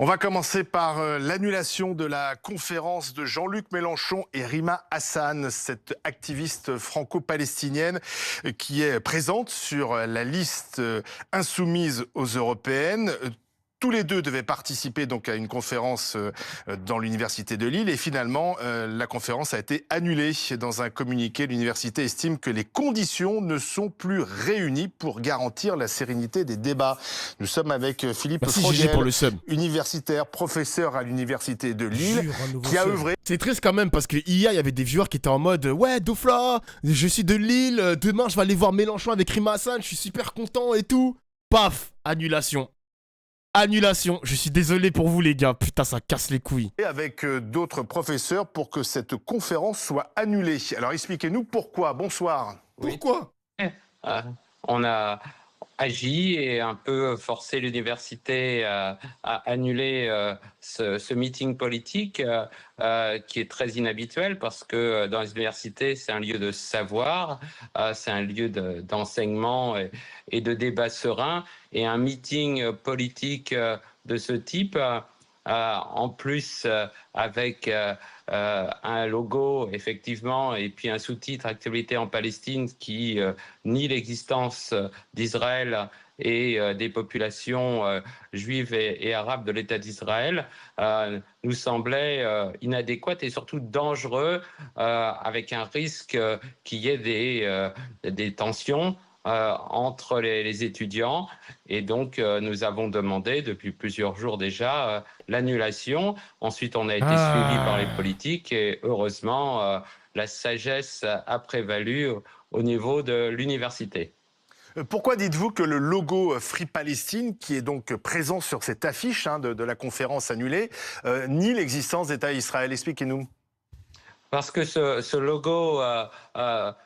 On va commencer par l'annulation de la conférence de Jean-Luc Mélenchon et Rima Hassan, cette activiste franco-palestinienne qui est présente sur la liste insoumise aux européennes. Tous les deux devaient participer donc à une conférence dans l'université de Lille et finalement la conférence a été annulée. Dans un communiqué, l'université estime que les conditions ne sont plus réunies pour garantir la sérénité des débats. Nous sommes avec Philippe Frogel, pour le sub. universitaire, professeur à l'université de Lille, qui a œuvré. C'est triste quand même parce que hier il y avait des viewers qui étaient en mode ouais Doufla, je suis de Lille, demain je vais aller voir Mélenchon avec Rima Hassan, je suis super content et tout. Paf, annulation. Annulation, je suis désolé pour vous les gars, putain ça casse les couilles. Et avec d'autres professeurs pour que cette conférence soit annulée. Alors expliquez-nous pourquoi. Bonsoir. Pourquoi? On a agi et un peu forcé l'université à annuler ce meeting politique qui est très inhabituel parce que dans les universités, c'est un lieu de savoir, c'est un lieu d'enseignement et de débat serein. Et un meeting politique de ce type, en plus avec un logo effectivement et puis un sous-titre Actualité en Palestine qui nie l'existence d'Israël et des populations juives et arabes de l'État d'Israël, nous semblait inadéquat et surtout dangereux, avec un risque qu'il y ait des tensions entre les étudiants. Et donc, nous avons demandé depuis plusieurs jours déjà l'annulation. Ensuite, on a été suivi par les politiques et heureusement, la sagesse a prévalu au niveau de l'université. Pourquoi dites-vous que le logo Free Palestine, qui est donc présent sur cette affiche de la conférence annulée, nie l'existence d'État Israël? Expliquez-nous. Parce que ce logo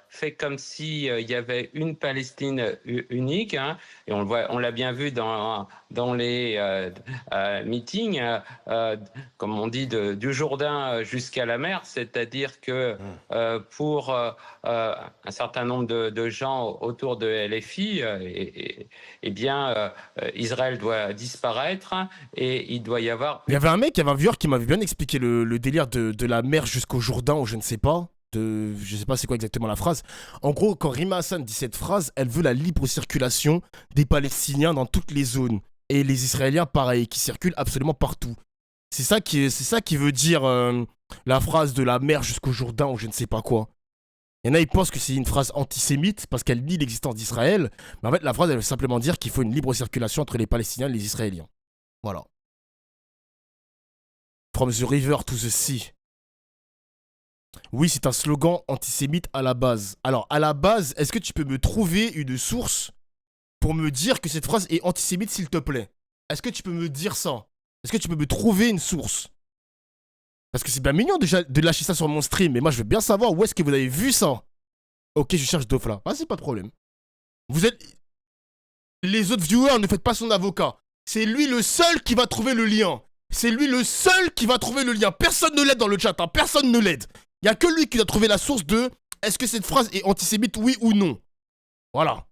fait comme s'il y avait une Palestine unique, hein, et on l'a bien vu dans les meetings, comme on dit, du Jourdain jusqu'à la mer, c'est-à-dire que pour un certain nombre de gens autour de LFI, eh bien, Israël doit disparaître et il doit y avoir... Il y avait un mec, il y avait un viewer qui m'avait bien expliqué le délire de la mer jusqu'au Jourdain ou je ne sais pas. Je sais pas c'est quoi exactement la phrase. En gros, quand Rima Hassan dit cette phrase, elle veut la libre circulation des Palestiniens dans toutes les zones. Et les Israéliens, pareil, qui circulent absolument partout. C'est ça qui veut dire la phrase de la mer jusqu'au Jourdain ou je ne sais pas quoi. Il y en a, ils pensent que c'est une phrase antisémite parce qu'elle nie l'existence d'Israël. Mais en fait, la phrase, elle veut simplement dire qu'il faut une libre circulation entre les Palestiniens et les Israéliens. Voilà. From the river to the sea. Oui, c'est un slogan antisémite à la base. Alors, à la base, est-ce que tu peux me trouver une source pour me dire que cette phrase est antisémite, s'il te plaît? Est-ce que tu peux me dire ça? Est-ce que tu peux me trouver une source? Parce que c'est bien mignon déjà de lâcher ça sur mon stream, mais moi je veux bien savoir où est-ce que vous avez vu ça. Ok, je cherche Dofla. Ah, c'est pas de problème. Vous êtes... Les autres viewers, ne faites pas son avocat. C'est lui le seul qui va trouver le lien. C'est lui le seul qui va trouver le lien. Personne ne l'aide dans le chat, hein. Personne ne l'aide. Il n'y a que lui qui doit trouver la source de est-ce que cette phrase est antisémite, oui ou non. Voilà.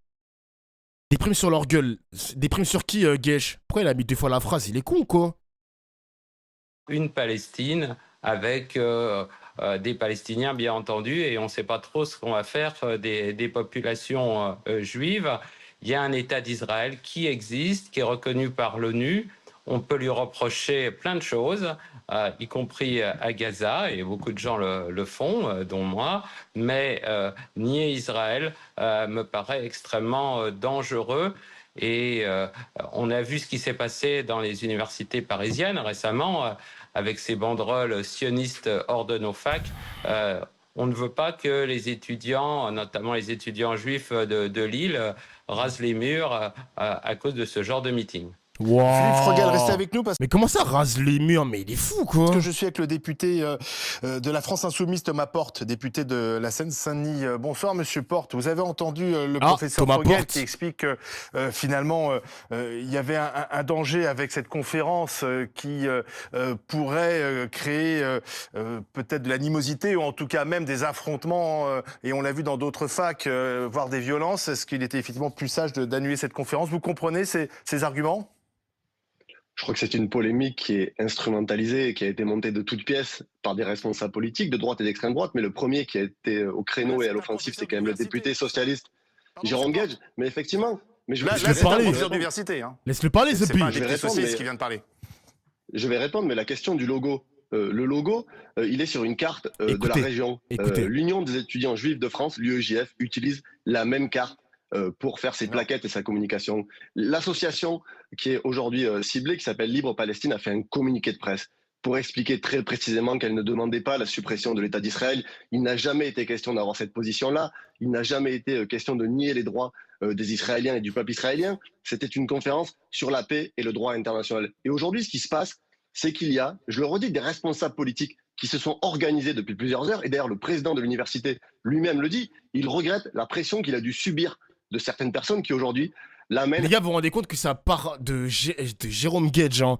Des primes sur leur gueule. Des primes sur qui, Gesh? Pourquoi il a mis 2 fois la phrase? Il est con ou quoi? Une Palestine avec des Palestiniens, bien entendu, et on ne sait pas trop ce qu'on va faire des populations juives. Il y a un État d'Israël qui existe, qui est reconnu par l'ONU. On peut lui reprocher plein de choses, y compris à Gaza, et beaucoup de gens le font, dont moi, mais nier Israël me paraît extrêmement dangereux. Et on a vu ce qui s'est passé dans les universités parisiennes récemment, avec ces banderoles sionistes hors de nos facs. On ne veut pas que les étudiants, notamment les étudiants juifs de Lille, rasent les murs à cause de ce genre de meeting. Wow. Philippe Frogel, restez avec nous parce Mais comment ça rase les murs? Mais il est fou quoi. que je suis avec le député de la France Insoumise, Thomas Porte, député de la Seine-Saint-Denis. Bonsoir Monsieur Porte, vous avez entendu le professeur Frogel qui explique que finalement il y avait un danger avec cette conférence qui pourrait créer peut-être de l'animosité ou en tout cas même des affrontements et on l'a vu dans d'autres facs, voire des violences. Est-ce qu'il était effectivement plus sage d'annuler cette conférence? Vous comprenez ces arguments? Je crois que c'est une polémique qui est instrumentalisée et qui a été montée de toutes pièces par des responsables politiques de droite et d'extrême droite. Mais le premier qui a été au créneau et à l'offensive, c'est quand même le député socialiste Jérôme Gage. Mais effectivement, mais Là, vais c'est parler. un professeur d'université. Hein. Laisse-le parler, C'est Zepi. pas un Je vais député répondre, socialiste mais- qui vient de parler. je vais répondre, mais la question du logo. Le logo, il est sur une carte de la Écoutez, région. écoutez. L'Union des étudiants juifs de France, l'UEJF, utilise la même carte pour faire ses Non. plaquettes et sa communication. L'association qui est aujourd'hui ciblée, qui s'appelle Libre Palestine, a fait un communiqué de presse pour expliquer très précisément qu'elle ne demandait pas la suppression de l'État d'Israël. Il n'a jamais été question d'avoir cette position-là. Il n'a jamais été question de nier les droits des Israéliens et du peuple israélien. C'était une conférence sur la paix et le droit international. Et aujourd'hui, ce qui se passe, c'est qu'il y a, je le redis, des responsables politiques qui se sont organisés depuis plusieurs heures. Et d'ailleurs, le président de l'université lui-même le dit, il regrette la pression qu'il a dû subir de certaines personnes qui aujourd'hui l'amènent. Les gars, vous vous rendez compte que ça part de Jérôme Gage, hein.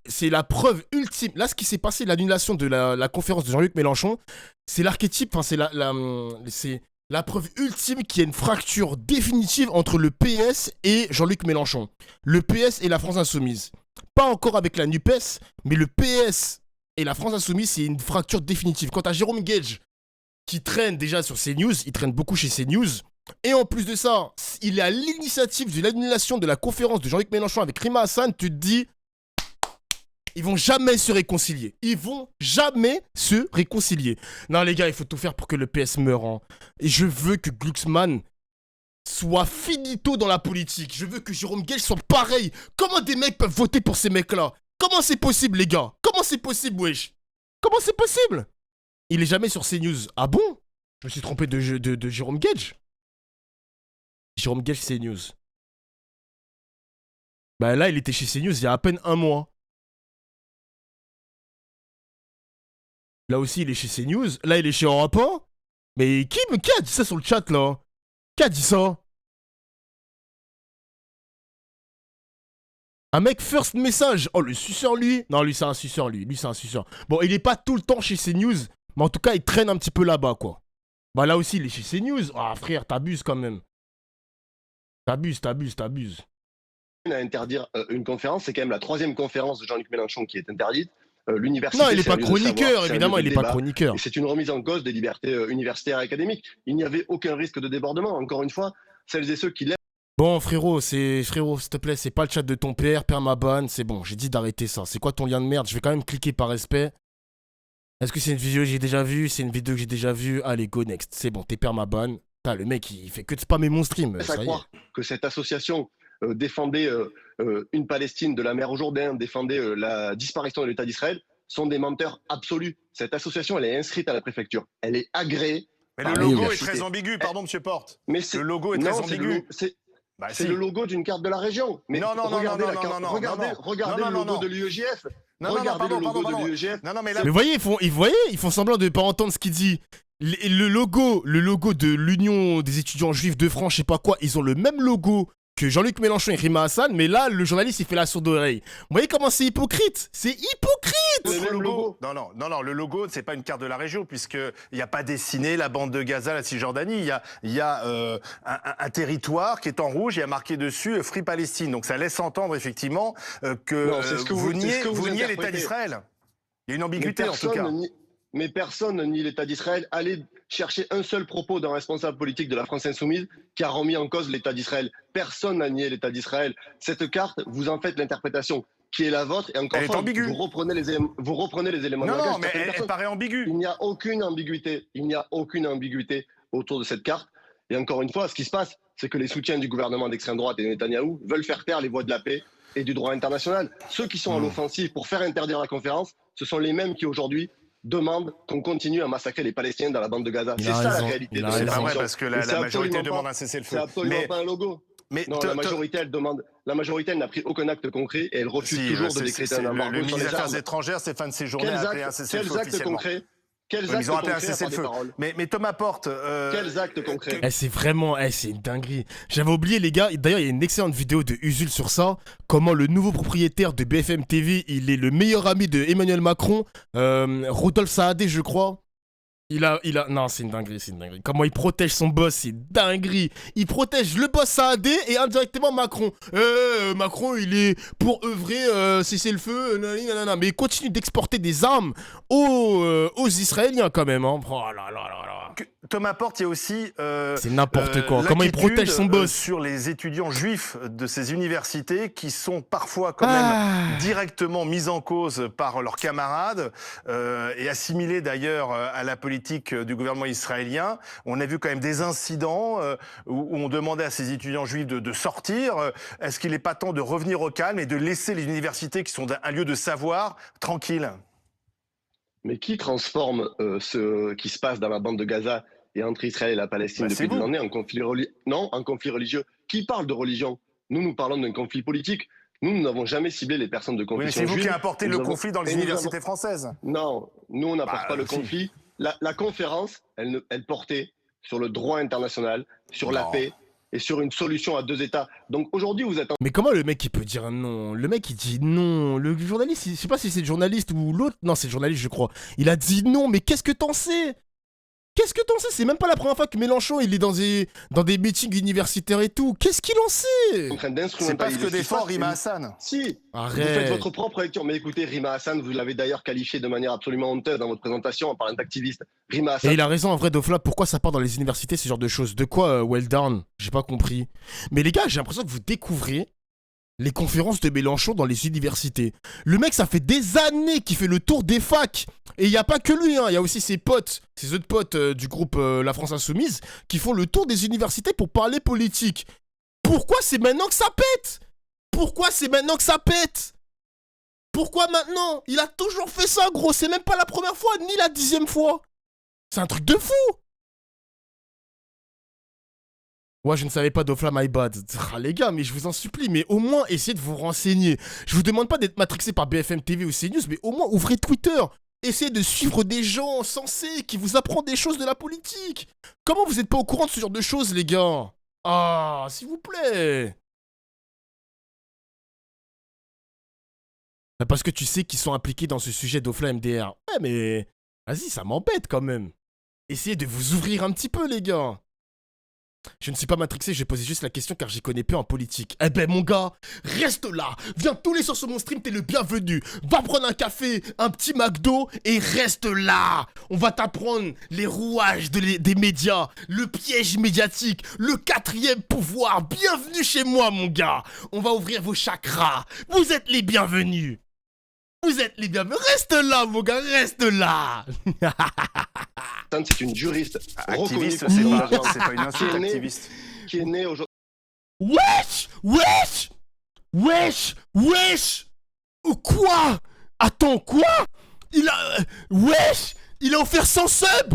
C'est la preuve ultime. Là, ce qui s'est passé, l'annulation de la conférence de Jean-Luc Mélenchon, c'est l'archétype, enfin, c'est la preuve ultime qu'il y a une fracture définitive entre le PS et Jean-Luc Mélenchon. Le PS et la France Insoumise. Pas encore avec la NUPES, mais le PS et la France Insoumise, c'est une fracture définitive. Quant à Jérôme Gage, qui traîne déjà sur CNews, il traîne beaucoup chez CNews, et en plus de ça, il est à l'initiative de l'annulation de la conférence de Jean-Luc Mélenchon avec Rima Hassan, tu te dis, ils vont jamais se réconcilier. Ils vont jamais se réconcilier. Non les gars, il faut tout faire pour que le PS meure. Hein. Et je veux que Glucksmann soit finito dans la politique. Je veux que Jérôme Gage soit pareil. Comment des mecs peuvent voter pour ces mecs-là? Comment c'est possible, les gars? Comment c'est possible, wesh? Comment c'est possible? Il est jamais sur CNews. Ah bon? Je me suis trompé de Jérôme Gage. Jérôme Gage, CNews. Bah là, il était chez CNews il y a à peine un mois. Là aussi, il est chez CNews. Là, il est chez Europe 1. Mais qui a dit ça sur le chat, là? Qui a dit ça? Un mec first message. Oh, le suceur, lui. Non, lui, c'est un suceur, lui. Lui, c'est un suceur. Bon, il est pas tout le temps chez CNews. Mais en tout cas, il traîne un petit peu là-bas, quoi. Bah là aussi, il est chez CNews. Ah, frère, t'abuses quand même. T'abuses. À interdire une conférence, c'est quand même la 3e conférence de Jean-Luc Mélenchon qui est interdite. L'université. Non, il est pas c'est un lieu de chroniqueur, savoir, c'est un évidemment, lieu il de est pas débat. chroniqueur. Et c'est une remise en cause des libertés universitaires et académiques. Il n'y avait aucun risque de débordement. Encore une fois, celles et ceux qui l'aiment. Bon, frérot, s'il te plaît, c'est pas le chat de ton père, permaban, c'est bon, j'ai dit d'arrêter ça. C'est quoi ton lien de merde? Je vais quand même cliquer par respect. Est-ce que c'est une vidéo que j'ai déjà vue? C'est une vidéo que j'ai déjà vue. Allez, go next. C'est bon, t'es permaban. Putain, le mec, il fait que de spammer mon stream. à Ça y est. croire que cette association défendait une Palestine de la mer au Jourdain, défendait la disparition de l'État d'Israël, sont des menteurs absolus. Cette association, elle est inscrite à la préfecture. Elle est agréée. Mais par le logo est l'université. très ambigu, pardon, monsieur Porte. Mais c'est- Le logo est très non, c'est le ambigu. lo- c'est Bah, c'est si. le logo d'une carte de la région. Mais Non, non, non, regardez non, la non, carte- non, non, regardez, non, non. regardez Non, le non, logo non. de l'UEJF. Non, non, non, Regardez pardon, le logo pardon. de l'UEJF. Non, non, mais là, Mais ils font semblant de pas entendre ce qu'il dit. Le logo de l'Union des étudiants juifs de France, je sais pas quoi, ils ont le même logo que Jean-Luc Mélenchon et Rima Hassan, mais là, le journaliste, il fait la sourde oreille. Vous voyez comment c'est hypocrite? C'est hypocrite! Le notre même logo. Non, le logo, c'est pas une carte de la région, puisqu'il n'y a pas dessiné la bande de Gaza, la Cisjordanie. Il y a un territoire qui est en rouge, il y a marqué dessus Free Palestine. Donc ça laisse entendre effectivement que, Non, c'est ce que vous c'est ce que vous niez l'État interprétez. d'Israël. Il y a une Mais ambiguïté en tout cas. Mais personne nie l'État d'Israël. Allez chercher un seul propos d'un responsable politique de la France Insoumise qui a remis en cause l'État d'Israël. Personne n'a nié l'État d'Israël. Cette carte, vous en faites l'interprétation qui est la vôtre. Et encore Elle est une fois, ambiguë. vous reprenez les éléments de Non, langage non, de mais certaines elle personnes. paraît ambiguë. Il n'y a aucune ambiguïté. Il n'y a aucune ambiguïté autour de cette carte. Et encore une fois, ce qui se passe, c'est que les soutiens du gouvernement d'extrême droite et de Netanyahou veulent faire taire les voix de la paix et du droit international. Ceux qui sont à l'offensive pour faire interdire la conférence, ce sont les mêmes qui aujourd'hui demandent qu'on continue à massacrer les Palestiniens dans la bande de Gaza. Il C'est a ça la raison, réalité il de a cette C'est raison. pas vrai décision. parce que Mais la c'est majorité absolument demande pas- un cessez-le-feu. C'est absolument pas un logo. mais Non, la majorité, la majorité, elle n'a pris aucun acte concret et elle refuse Si, toujours de c'est- décréter c'est un le embargo ministre sur des les Affaires armes. étrangères, Stéphane Séjourné, Quels a appelé un cessez-le-feu actes officiellement. concrets Quels Ils actes ont appelé un concrets à part des cessez-le-feu. paroles Mais Thomas Porte, Quels actes concrets C'est vraiment, c'est une dinguerie. J'avais oublié les gars, d'ailleurs il y a une excellente vidéo de Usul sur ça, comment le nouveau propriétaire de BFM TV, il est le meilleur ami de Emmanuel Macron, Rodolphe Saadé je crois. Non, c'est une dinguerie, c'est une dinguerie. Comment il protège son boss, c'est dinguerie. Il protège le boss Saadé et indirectement Macron. Macron, il est pour œuvrer, cesser le feu, nanana. Mais il continue d'exporter des armes aux Israéliens quand même. Hein. Oh là là là là. Thomas Porte, il y a aussi c'est n'importe quoi. Comment il protège son boss sur les étudiants juifs de ces universités qui sont parfois quand même directement mis en cause par leurs camarades et assimilés d'ailleurs à la politique du gouvernement israélien. On a vu quand même des incidents où on demandait à ces étudiants juifs de sortir. Est-ce qu'il n'est pas temps de revenir au calme et de laisser les universités qui sont un lieu de savoir tranquilles? Mais qui transforme ce qui se passe dans la bande de Gaza et entre Israël et la Palestine depuis des années en conflit religieux? Non, en conflit religieux. Qui parle de religion? Nous parlons d'un conflit politique. Nous n'avons jamais ciblé les personnes de confession juive. C'est vous qui importez le conflit dans les universités françaises. Non, nous on n'apporte pas le conflit. La conférence, elle portait sur le droit international, sur la paix et sur une solution à 2 États. Donc aujourd'hui, vous êtes... Mais comment le mec il peut dire non? Le mec il dit non. Le journaliste, je sais pas si c'est le journaliste ou l'autre. Non, c'est le journaliste, je crois. Il a dit non, mais qu'est-ce que t'en sais? Qu'est-ce que t'en sais? C'est même pas la première fois que Mélenchon il est dans des meetings universitaires et tout. Qu'est-ce qu'il en sait? C'est pas ce que défend Rima Hassan. Si, arrête. Vous faites votre propre lecture. Mais écoutez, Rima Hassan, vous l'avez d'ailleurs qualifié de manière absolument honteuse dans votre présentation en parlant d'activiste. Rima Hassan... Et il a raison en vrai, Dofla, pourquoi ça part dans les universités, ce genre de choses? De quoi, well done? J'ai pas compris. Mais les gars, j'ai l'impression que vous découvrez les conférences de Mélenchon dans les universités. Le mec, ça fait des années qu'il fait le tour des facs. Et il n'y a pas que lui, hein. Il y a aussi ses potes, ses autres potes du groupe La France Insoumise, qui font le tour des universités pour parler politique. Pourquoi c'est maintenant que ça pète? Pourquoi c'est maintenant que ça pète? Pourquoi maintenant? Il a toujours fait ça, gros. C'est même pas la première fois, ni la 10e fois. C'est un truc de fou. Ouais, je ne savais pas Dofla, my bad. Ah, les gars, mais je vous en supplie, mais au moins essayez de vous renseigner. Je vous demande pas d'être matrixé par BFM TV ou CNews, mais au moins ouvrez Twitter. Essayez de suivre des gens sensés qui vous apprennent des choses de la politique. Comment vous n'êtes pas au courant de ce genre de choses, les gars? Ah, s'il vous plaît. Parce que tu sais qu'ils sont impliqués dans ce sujet Dofla MDR. Ouais, mais vas-y, ça m'embête quand même. Essayez de vous ouvrir un petit peu, les gars. Je ne suis pas matrixé, je posais juste la question car j'y connais peu en politique. Eh ben mon gars, reste là. Viens tous les soirs sur mon stream, t'es le bienvenu. Va prendre un café, un petit McDo et reste là. On va t'apprendre les rouages des médias, le piège médiatique, le 4e pouvoir. Bienvenue chez moi mon gars. On va ouvrir vos chakras. Vous êtes les bienvenus. Vous êtes les bienvenus. Reste là mon gars, reste là. C'est une juriste activiste, c'est pas une insulte, activiste. Qui est née aujourd'hui. Wesh! Wesh! Wesh! Wesh! Quoi? Attends, quoi? Wesh! Il a offert 100 subs!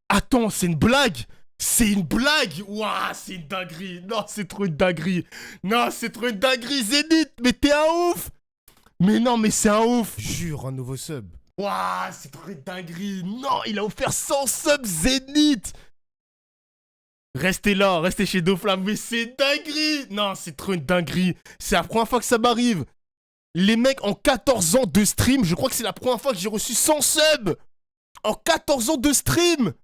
Attends, c'est une blague! C'est une blague! Ouah, c'est une dinguerie! Non, c'est trop une dinguerie! Non, c'est trop une dinguerie, Zénith! Mais t'es un ouf! Mais non, mais c'est un ouf! Jure, un nouveau sub. Ouah, c'est trop une dinguerie! Non, il a offert 100 subs, Zénith! Restez là, restez chez Dofla, mais c'est dinguerie! Non, c'est trop une dinguerie! C'est la première fois que ça m'arrive! Les mecs, en 14 ans de stream, je crois que c'est la première fois que j'ai reçu 100 subs! En 14 ans de stream!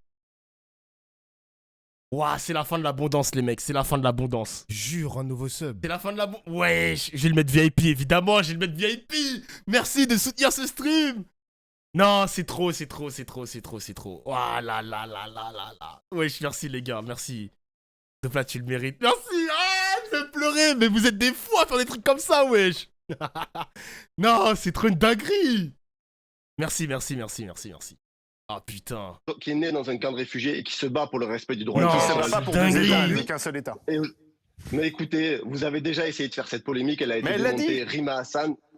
Ouah, c'est la fin de l'abondance, les mecs, c'est la fin de l'abondance. Jure, un nouveau sub. C'est la fin de l'abondance. Ouais, je vais le mettre VIP, évidemment, je vais le mettre VIP! Merci de soutenir ce stream! Non, c'est trop, c'est trop, c'est trop, c'est trop, c'est trop. Ouah là là là là là là. Wesh, merci les gars, merci. Dofla, tu le mérites. Merci! Ah, je vais pleurer, mais vous êtes des fous à faire des trucs comme ça, wesh! Non, c'est trop une dinguerie! Merci, merci, merci, merci, merci. Ah putain. Qui est né dans un camp de réfugiés et qui se bat pour le respect du droit international. Non, qui se bat pas pour des États, avec qu'un seul État. Mais écoutez, vous avez déjà essayé de faire cette polémique, elle a été démontée.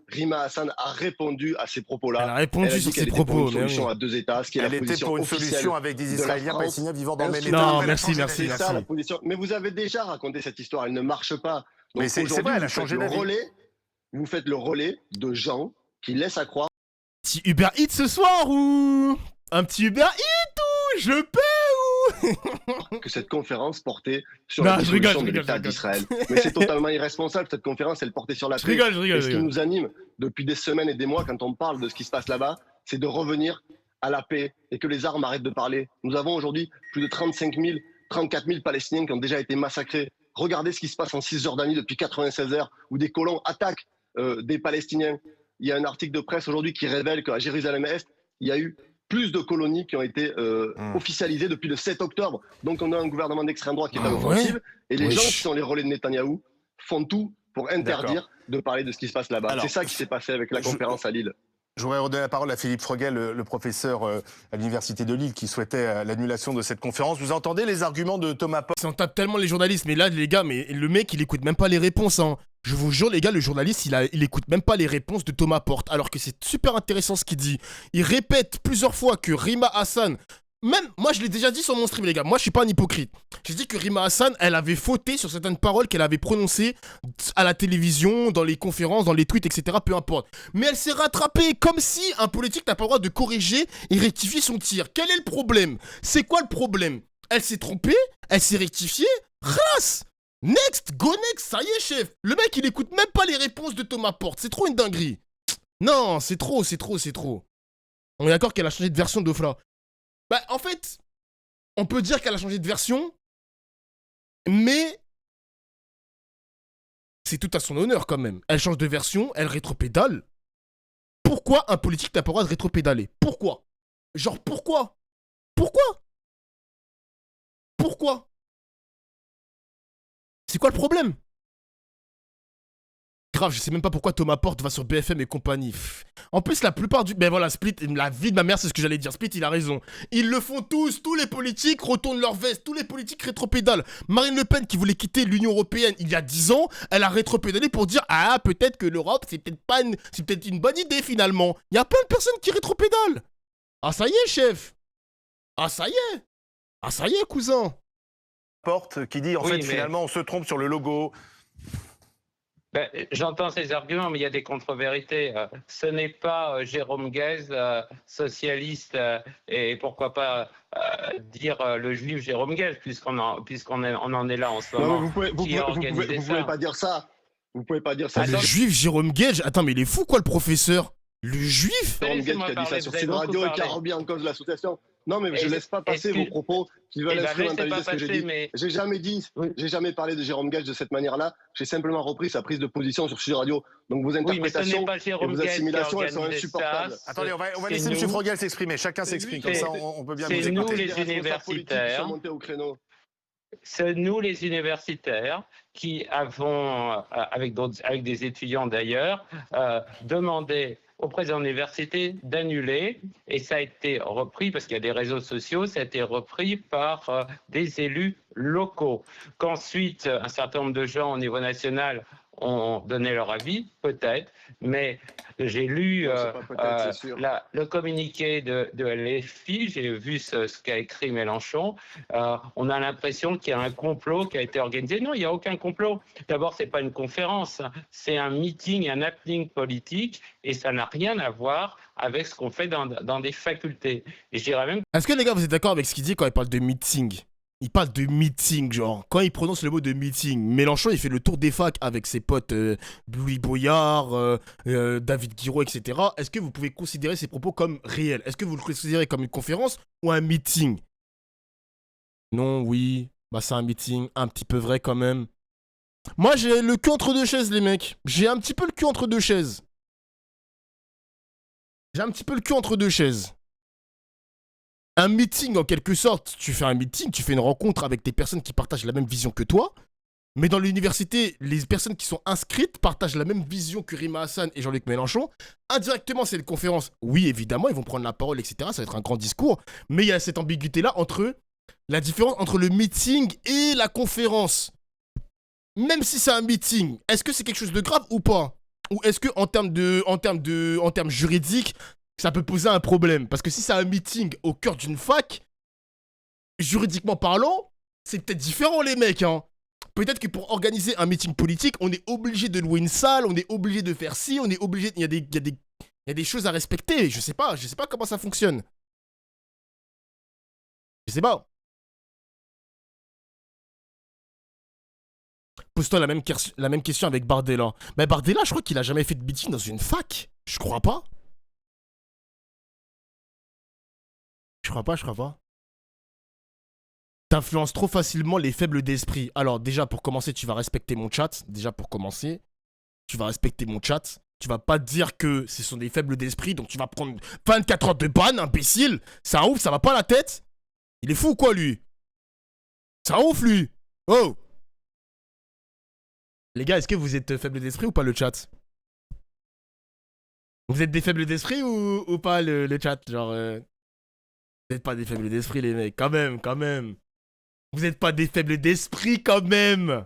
Rima Hassan a répondu à ces propos-là. Elle a répondu sur ces propos. Elle était pour une solution à 2 États, ce qui est elle la était pour une solution avec des Israéliens palestiniens vivant dans le même État. Non, merci, merci, merci. Ça, la position. Mais vous avez déjà raconté cette histoire, elle ne marche pas. Donc mais c'est vrai, elle a changé d'avis. Vous faites le relais de gens qui laissent à croire. Petit Uber Eats ce soir ou un petit Uber Eats ou je paie ou que cette conférence portait sur la dissolution de l'État d'Israël. Mais c'est totalement irresponsable, cette conférence, elle portait sur la paix. Et ce qui nous anime depuis des semaines et des mois quand on parle de ce qui se passe là-bas, c'est de revenir à la paix et que les armes arrêtent de parler. Nous avons aujourd'hui plus de 35 000, 34 000 Palestiniens qui ont déjà été massacrés. Regardez ce qui se passe en Cisjordanie depuis 96 heures, où des colons attaquent des Palestiniens. Il y a un article de presse aujourd'hui qui révèle qu'à Jérusalem-Est, il y a eu plus de colonies qui ont été officialisées depuis le 7 octobre. Donc on a un gouvernement d'extrême droite qui est à l'offensive. Et les gens qui sont les relais de Netanyahou font tout pour interdire de parler de ce qui se passe là-bas. C'est ça qui s'est passé avec la conférence à Lille. Je voudrais redonner la parole à Philippe Frogel, le professeur à l'Université de Lille, qui souhaitait l'annulation de cette conférence. Vous entendez les arguments de Thomas Porte? On tape tellement les journalistes, mais là, les gars, mais le mec, il écoute même pas les réponses, hein. Je vous jure, les gars, le journaliste, il écoute même pas les réponses de Thomas Porte, alors que c'est super intéressant ce qu'il dit. Il répète plusieurs fois que Rima Hassan... Même, moi je l'ai déjà dit sur mon stream les gars, moi je suis pas un hypocrite. J'ai dit que Rima Hassan, elle avait fauté sur certaines paroles qu'elle avait prononcées à la télévision, dans les conférences, dans les tweets, etc. Peu importe. Mais elle s'est rattrapée comme si un politique n'a pas le droit de corriger et rectifier son tir. Quel est le problème? C'est quoi le problème? Elle s'est trompée? Elle s'est rectifiée? Race! Next! Go next! Ça y est chef! Le mec il écoute même pas les réponses de Thomas Porte, c'est trop une dinguerie. Non, c'est trop. On est d'accord qu'elle a changé de version d'Ofra. Bah, en fait, on peut dire qu'elle a changé de version, mais c'est tout à son honneur quand même. Elle change de version, elle rétropédale. Pourquoi un politique n'a pas le droit de rétropédaler? Pourquoi? Genre, pourquoi? Pourquoi? C'est quoi le problème? Grave, je sais même pas pourquoi Thomas Porte va sur BFM et compagnie. En plus, la plupart du... Ben voilà, Split, la vie de ma mère, c'est ce que j'allais dire. Split, il a raison. Ils le font tous les politiques retournent leur veste, tous les politiques rétropédalent. Marine Le Pen, qui voulait quitter l'Union Européenne il y a 10 ans, elle a rétropédalé pour dire « Ah, peut-être que l'Europe, c'est peut-être une bonne idée finalement. » Il y a plein de personnes qui rétropédalent. Ah, ça y est, chef. Ah, ça y est, cousin. Porte qui dit, en fait, finalement, on se trompe sur le logo. Ben, j'entends ces arguments, mais il y a des contre-vérités. Ce n'est pas Jérôme Guez, socialiste, et pourquoi pas dire le juif Jérôme Guez, puisqu'on en est là en ce moment. Vous pouvez pas dire ça. Vous pouvez pas dire ça. Le juif Jérôme Guez, attends, mais il est fou quoi le professeur? Le juif? Jérôme Guez qui a dit ça sur Sud Radio et qui a remis en cause l'association. Non, mais je ne laisse pas passer vos propos qui veulent instrumentaliser ce que j'ai dit. J'ai jamais parlé de Jérôme Guez de cette manière-là. J'ai simplement repris sa prise de position sur Sud Radio. Donc vos interprétations et vos assimilations, elles sont insupportables. Attendez, on va laisser M. Frogel s'exprimer. Chacun s'exprime, comme ça on peut bien nous écouter. C'est nous les universitaires. C'est nous les universitaires qui avons, avec des étudiants d'ailleurs, demandé au président de l'université d'annuler, et ça a été repris, parce qu'il y a des réseaux sociaux, ça a été repris par des élus locaux. Qu'ensuite, un certain nombre de gens au niveau national ont donné leur avis, peut-être, mais j'ai lu le communiqué de LFI, j'ai vu ce qu'a écrit Mélenchon. On a l'impression qu'il y a un complot qui a été organisé. Non, il n'y a aucun complot. D'abord, ce n'est pas une conférence, c'est un meeting, un happening politique, et ça n'a rien à voir avec ce qu'on fait dans des facultés. Et je dirais même... Est-ce que les gars, vous êtes d'accord avec ce qu'il dit quand il parle de meeting? Il parle de meeting, genre, quand il prononce le mot de meeting, Mélenchon, il fait le tour des facs avec ses potes Louis Boyard, David Guiraud, etc. Est-ce que vous pouvez considérer ces propos comme réels? Est-ce que vous le considérez comme une conférence ou un meeting? Non, oui, bah c'est un meeting, un petit peu vrai quand même. Moi, j'ai le cul entre deux chaises, les mecs. J'ai un petit peu le cul entre deux chaises. Un meeting, en quelque sorte, tu fais un meeting, tu fais une rencontre avec des personnes qui partagent la même vision que toi, mais dans l'université, les personnes qui sont inscrites partagent la même vision que Rima Hassan et Jean-Luc Mélenchon. Indirectement, c'est une conférence. Oui, évidemment, ils vont prendre la parole, etc. Ça va être un grand discours, mais il y a cette ambiguïté-là entre la différence entre le meeting et la conférence. Même si c'est un meeting, est-ce que c'est quelque chose de grave ou pas? Ou est-ce que en termes juridiques, ça peut poser un problème? Parce que si c'est un meeting au cœur d'une fac, juridiquement parlant, c'est peut-être différent les mecs, hein. Peut-être que pour organiser un meeting politique, on est obligé de louer une salle, on est obligé de faire ci, on est obligé... Il y a des choses à respecter, je sais pas comment ça fonctionne. Je sais pas. Pose-toi la même question avec Bardella. Mais Bardella, je crois qu'il a jamais fait de meeting dans une fac. Je crois pas. crois pas, je crois pas. T'influences trop facilement les faibles d'esprit. Alors déjà, pour commencer, tu vas respecter mon chat. Déjà, pour commencer, tu vas respecter mon chat. Tu vas pas dire que ce sont des faibles d'esprit, donc tu vas prendre 24 heures de ban, imbécile. C'est un ouf, ça va pas à la tête. Il est fou ou quoi, lui? C'est un ouf, lui. Oh. Les gars, est-ce que vous êtes faibles d'esprit ou pas, le chat? Vous êtes des faibles d'esprit ou pas, le chat? Genre, vous n'êtes pas des faibles d'esprit, les mecs. Quand même, quand même. Vous n'êtes pas des faibles d'esprit, quand même.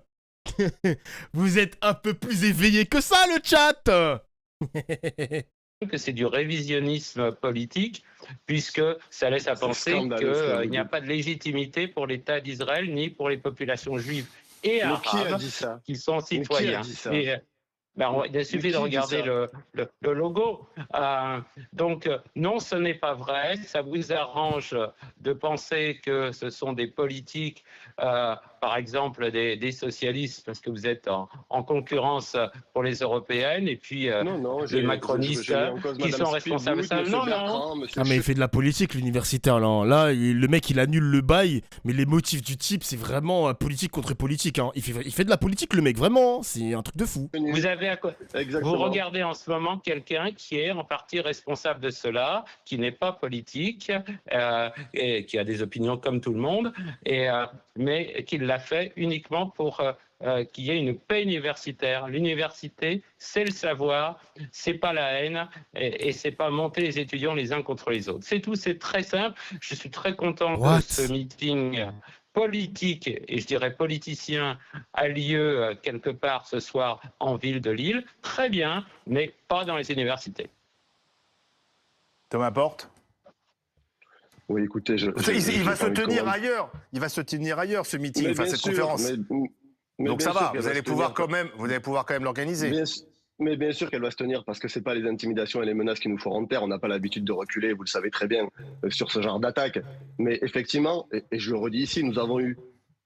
Vous êtes un peu plus éveillés que ça, le chat. Que c'est du révisionnisme politique, puisque ça laisse à penser qu'il n'y a pas de légitimité pour l'État d'Israël ni pour les populations juives et arabes qui sont citoyens. Il suffit de regarder le logo. Donc, non, ce n'est pas vrai. Ça vous arrange de penser que ce sont des politiques, par exemple des socialistes, parce que vous êtes en concurrence pour les européennes, et puis les macronistes qui sont responsables de ça. Non. Ah, mais il fait de la politique, l'universitaire. Là, le mec, il annule le bail, mais les motifs du type, c'est vraiment politique contre politique. Hein. Il fait de la politique, le mec, vraiment. C'est un truc de fou. Vous avez Vous regardez en ce moment quelqu'un qui est en partie responsable de cela, qui n'est pas politique, et qui a des opinions comme tout le monde, mais qui l'a fait uniquement pour qu'il y ait une paix universitaire. L'université, c'est le savoir, c'est pas la haine, et c'est pas monter les étudiants les uns contre les autres. C'est tout, c'est très simple. Je suis très content que ce meeting politique, et je dirais politicien, a lieu quelque part ce soir en ville de Lille. Très bien, mais pas dans les universités. Thomas Porte. Oui, écoutez, il va se tenir ailleurs. Il va se tenir ailleurs, ce meeting, cette conférence. Donc ça va, vous allez pouvoir quand même l'organiser. Mais bien sûr qu'elle va se tenir, parce que ce n'est pas les intimidations et les menaces qui nous feront taire. On n'a pas l'habitude de reculer, vous le savez très bien, sur ce genre d'attaque. Mais effectivement, et je le redis ici, nous avons eu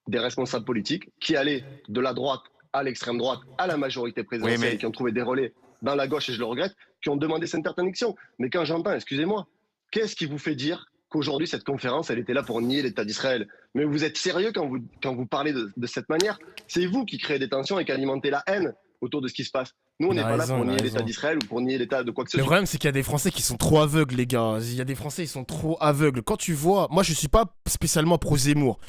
des responsables politiques qui allaient de la droite à l'extrême droite, à la majorité présidentielle, qui ont trouvé des relais dans la gauche, et je le regrette, qui ont demandé cette interdiction. Mais quand j'entends, excusez-moi, qu'est-ce qui vous fait dire qu'aujourd'hui, cette conférence, elle était là pour nier l'État d'Israël? Mais vous êtes sérieux quand vous parlez de cette manière? C'est vous qui créez des tensions et qui alimentez la haine autour de ce qui se passe. Nous, on n'est pas là pour nier l'État d'Israël ou pour nier l'État de quoi que ce soit. Le problème, c'est qu'il y a des Français qui sont trop aveugles, les gars. Il y a des Français, ils sont trop aveugles. Quand tu vois... Moi, je suis pas spécialement pro-Zemmour.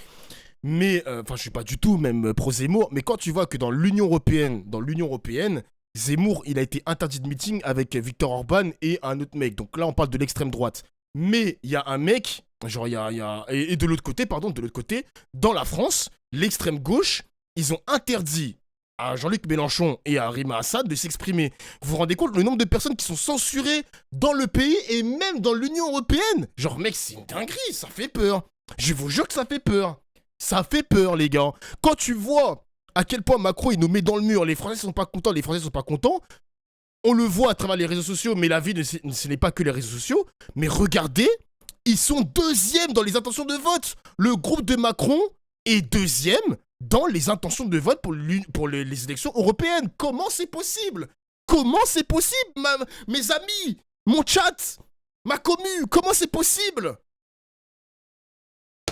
Mais... Enfin, je suis pas du tout même pro-Zemmour. Mais quand tu vois que dans l'Union Européenne, Zemmour, il a été interdit de meeting avec Viktor Orban et un autre mec. Donc là, on parle de l'extrême droite. Mais il y a un mec... Genre, Et de l'autre côté, dans la France, l'extrême gauche, ils ont interdit à Jean-Luc Mélenchon et à Rima Assad de s'exprimer. Vous vous rendez compte le nombre de personnes qui sont censurées dans le pays et même dans l'Union Européenne? Genre, mec, c'est une dinguerie, ça fait peur. Je vous jure que ça fait peur. Ça fait peur, les gars. Quand tu vois à quel point Macron, il nous met dans le mur, les Français sont pas contents, on le voit à travers les réseaux sociaux, mais la vie, ce n'est pas que les réseaux sociaux. Mais regardez, ils sont deuxièmes dans les intentions de vote. Le groupe de Macron est deuxième dans les intentions de vote pour les élections européennes. Comment c'est possible? Comment c'est possible, mes amis? Mon chat? Ma commu? Comment c'est possible?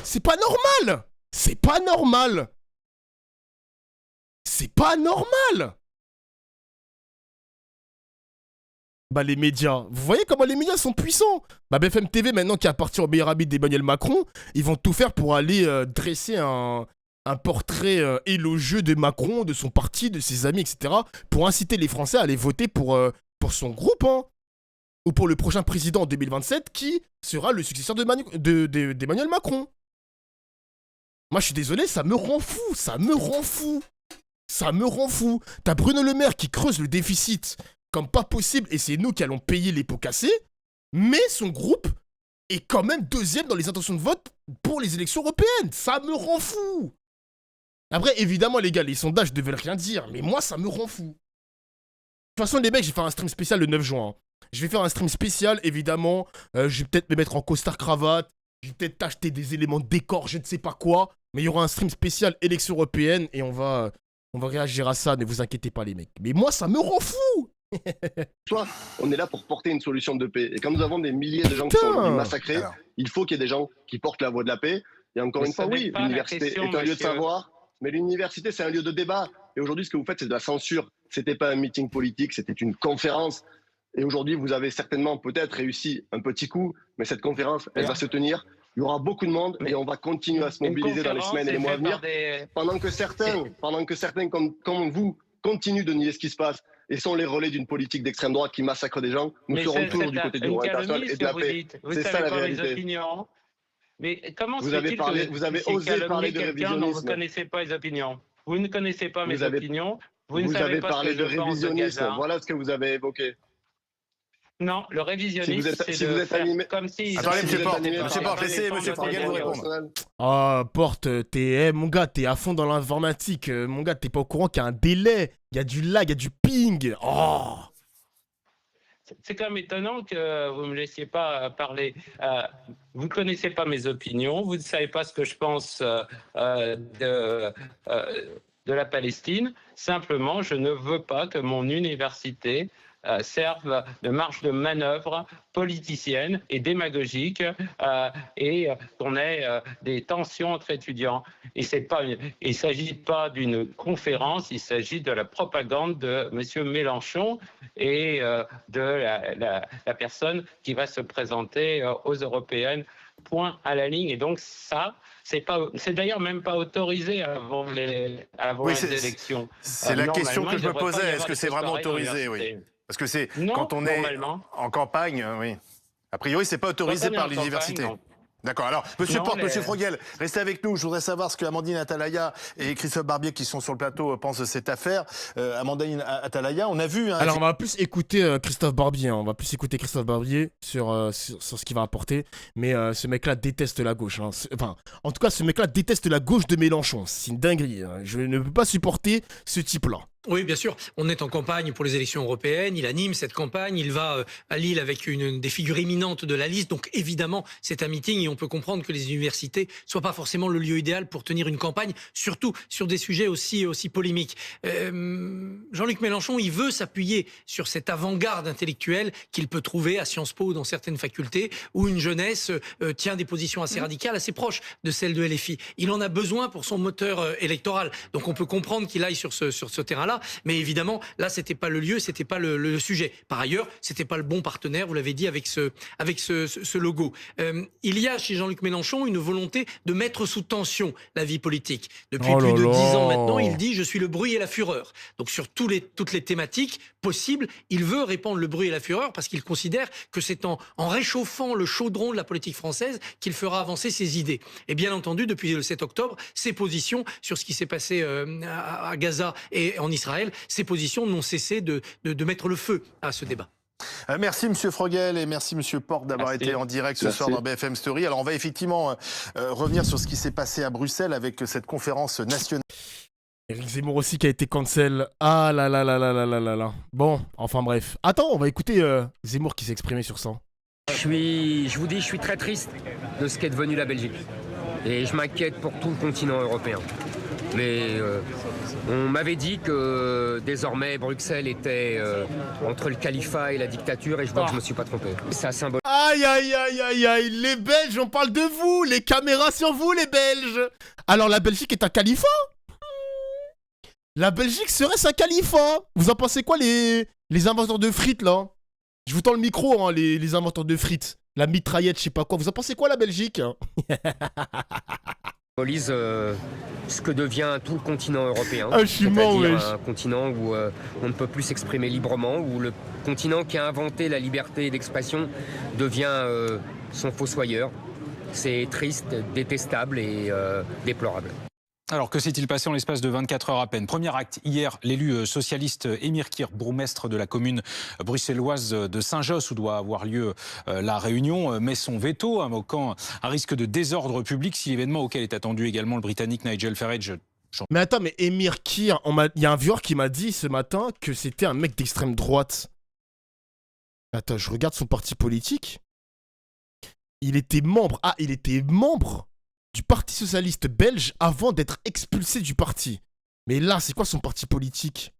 C'est pas normal! C'est pas normal! C'est pas normal! Bah les médias, vous voyez comment les médias sont puissants? Bah BFM TV maintenant qui appartient au meilleur ami d'Emmanuel Macron, ils vont tout faire pour aller dresser un portrait élogieux de Macron, de son parti, de ses amis, etc. pour inciter les Français à aller voter pour son groupe, hein, ou pour le prochain président en 2027 qui sera le successeur d'Emmanuel Macron. Moi je suis désolé, ça me rend fou, ça me rend fou. T'as Bruno Le Maire qui creuse le déficit comme pas possible, et c'est nous qui allons payer les pots cassés, mais son groupe est quand même deuxième dans les intentions de vote pour les élections européennes. Ça me rend fou. Après, évidemment, les gars, les sondages ne veulent rien dire, mais moi, ça me rend fou. De toute façon, les mecs, je vais faire un stream spécial le 9 juin. Je vais faire un stream spécial, évidemment. Je vais peut-être me mettre en costard-cravate. Je vais peut-être acheter des éléments de décor, je ne sais pas quoi. Mais il y aura un stream spécial élections européennes et on va réagir à ça, ne vous inquiétez pas, les mecs. Mais moi, ça me rend fou. Soit on est là pour porter une solution de paix. Et quand nous avons des milliers de gens qui sont aujourd'hui massacrés, Alors. il faut qu'il y ait des gens qui portent la voix de la paix. Et encore Mais une fois, ce n'est oui, pas la l'université question, est un lieu de monsieur. savoir, mais l'université, c'est un lieu de débat. Et aujourd'hui, ce que vous faites, c'est de la censure. C'était pas un meeting politique, c'était une conférence. Et aujourd'hui, vous avez certainement peut-être réussi un petit coup, mais cette conférence, elle va se tenir. Il y aura beaucoup de monde et on va continuer à se Une mobiliser dans les conférence semaines et les est mois à faite venir. par des- Pendant que certains comme vous continuent de nier ce qui se passe et sont les relais d'une politique d'extrême droite qui massacre des gens, nous Mais serons c'est toujours du côté du une droit international calomnie, et ce de la que vous paix. dites. Vous C'est ça savez la pas mes réalité. opinions. Mais comment Vous se avez fait-il parlé- que vous avez puissiez osé parler calomnier de quelqu'un dont vous ne révisionnisme. connaissez pas les opinions? Vous ne connaissez pas mes Vous avez- opinions. Vous ne Vous savez avez pas ce parlé que de je pense de révisionnisme. Gaza. Voilà ce que vous avez évoqué. Non, le révisionnisme, c'est si de vous êtes faire animé- comme si... Attendez, Si monsieur vous êtes Porte, animé par monsieur la Porte, laissez défense monsieur de Frogel l'intérêt vous répondre. national. Ah, Porte, mon gars, t'es à fond dans l'informatique. Mon gars, t'es pas au courant qu'il y a un délai. Il y a du lag, il y a du ping. Oh. C'est quand même étonnant que vous ne me laissiez pas parler. Vous ne connaissez pas mes opinions, vous ne savez pas ce que je pense de la Palestine. Simplement, je ne veux pas que mon université serve de marge de manœuvre politicienne et démagogique et qu'on ait des tensions entre étudiants. Et il ne s'agit pas d'une conférence, il s'agit de la propagande de M. Mélenchon et de la personne qui va se présenter aux européennes. Point à la ligne. Et donc ça, c'est d'ailleurs même pas autorisé avant les élections. C'est la question que je me normalement, il posais. devrait pas y Est-ce avoir que des c'est choses vraiment pareilles dans autorisé, l'université. oui. Parce que c'est Non, quand on est normalement. en campagne, oui. A priori, c'est pas autorisé Quand on est par en l'université. campagne, non. D'accord. Alors, monsieur Non, Porte, les- monsieur Frogel, restez avec nous. Je voudrais savoir ce que Amandine Atalaya et Christophe Barbier, qui sont sur le plateau, pensent de cette affaire. Amandine Atalaya, on a vu... Alors, on va plus écouter Christophe Barbier. On va plus écouter Christophe Barbier sur ce qu'il va apporter. Mais ce mec-là déteste la gauche. Hein. Enfin, en tout cas, ce mec-là déteste la gauche de Mélenchon. C'est une dinguerie. Hein. Je ne peux pas supporter ce type-là. Oui, bien sûr. On est en campagne pour les élections européennes. Il anime cette campagne. Il va à Lille avec une des figures éminentes de la liste. Donc, évidemment, c'est un meeting et on peut comprendre que les universités ne soient pas forcément le lieu idéal pour tenir une campagne, surtout sur des sujets aussi polémiques. Jean-Luc Mélenchon, il veut s'appuyer sur cette avant-garde intellectuelle qu'il peut trouver à Sciences Po ou dans certaines facultés où une jeunesse tient des positions assez radicales, assez proches de celles de LFI. Il en a besoin pour son moteur électoral. Donc, on peut comprendre qu'il aille sur ce terrain-là. Mais évidemment, là, c'était pas le lieu, c'était pas le sujet. Par ailleurs, c'était pas le bon partenaire, vous l'avez dit, avec ce logo. Il y a chez Jean-Luc Mélenchon une volonté de mettre sous tension la vie politique. Depuis plus de 10 ans maintenant, il dit « je suis le bruit et la fureur ». Donc sur toutes les thématiques possibles, il veut répandre le bruit et la fureur parce qu'il considère que c'est en réchauffant le chaudron de la politique française qu'il fera avancer ses idées. Et bien entendu, depuis le 7 octobre, ses positions sur ce qui s'est passé à Gaza et en Israël, ces positions n'ont cessé de mettre le feu à ce débat. Merci Monsieur Frogel et merci Monsieur Porte d'avoir été en direct ce soir dans BFM Story. Alors on va effectivement revenir sur ce qui s'est passé à Bruxelles avec cette conférence nationale. Éric Zemmour aussi qui a été cancel. Ah là là là là là là là là. Bon, enfin bref. Attends, on va écouter Zemmour qui s'est exprimé sur ça. Je vous dis, je suis très triste de ce qu'est devenu la Belgique. Et je m'inquiète pour tout le continent européen. Mais on m'avait dit que désormais Bruxelles était entre le califat et la dictature et je vois que je me suis pas trompé. Ça symbole. Aïe aïe aïe aïe aïe, les Belges, on parle de vous, les caméras sur vous les Belges. Alors la Belgique est un califat? La Belgique serait-ce un califat? Vous en pensez quoi les inventeurs de frites là? Je vous tends le micro, hein, les inventeurs de frites. La mitraillette, je sais pas quoi. Vous en pensez quoi la Belgique? Symbolise ce que devient tout le continent européen. Ah, je suis mort, C'est-à-dire wesh. un continent où on ne peut plus s'exprimer librement, où le continent qui a inventé la liberté d'expression devient son fossoyeur. C'est triste, détestable et déplorable. Alors, que s'est-il passé en l'espace de 24 heures à peine? Premier acte, hier, l'élu socialiste Émir Kir, bourgmestre de la commune bruxelloise de Saint-Josse, où doit avoir lieu la réunion, met son veto, invoquant un risque de désordre public si l'événement auquel est attendu également le Britannique Nigel Farage. Mais attends, mais Émir Kir, il y a un viewer qui m'a dit ce matin que c'était un mec d'extrême droite. Attends, je regarde son parti politique. Il était membre du Parti Socialiste belge avant d'être expulsé du parti. Mais là, c'est quoi son parti politique?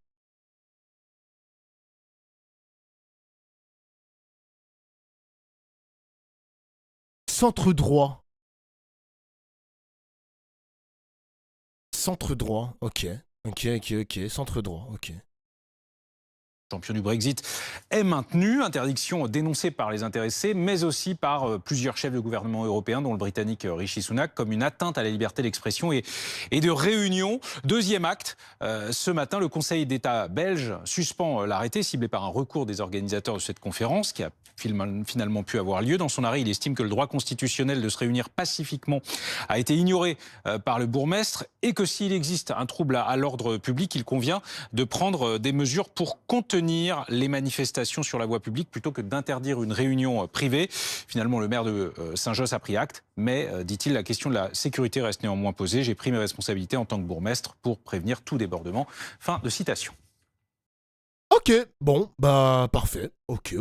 Centre droit. Centre droit, ok. Ok, centre droit, ok. Champion du Brexit est maintenu. Interdiction dénoncée par les intéressés, mais aussi par plusieurs chefs de gouvernement européens, dont le Britannique Rishi Sunak, comme une atteinte à la liberté d'expression et de réunion. Deuxième acte, ce matin, le Conseil d'État belge suspend l'arrêté ciblé par un recours des organisateurs de cette conférence, qui a finalement pu avoir lieu. Dans son arrêt, il estime que le droit constitutionnel de se réunir pacifiquement a été ignoré par le bourgmestre et que s'il existe un trouble à l'ordre public, il convient de prendre des mesures pour contenir les manifestations sur la voie publique plutôt que d'interdire une réunion privée. Finalement, le maire de Saint-Josse a pris acte, mais, dit-il, la question de la sécurité reste néanmoins posée. J'ai pris mes responsabilités en tant que bourgmestre pour prévenir tout débordement. Fin de citation. Ok, bon, bah parfait. Ok.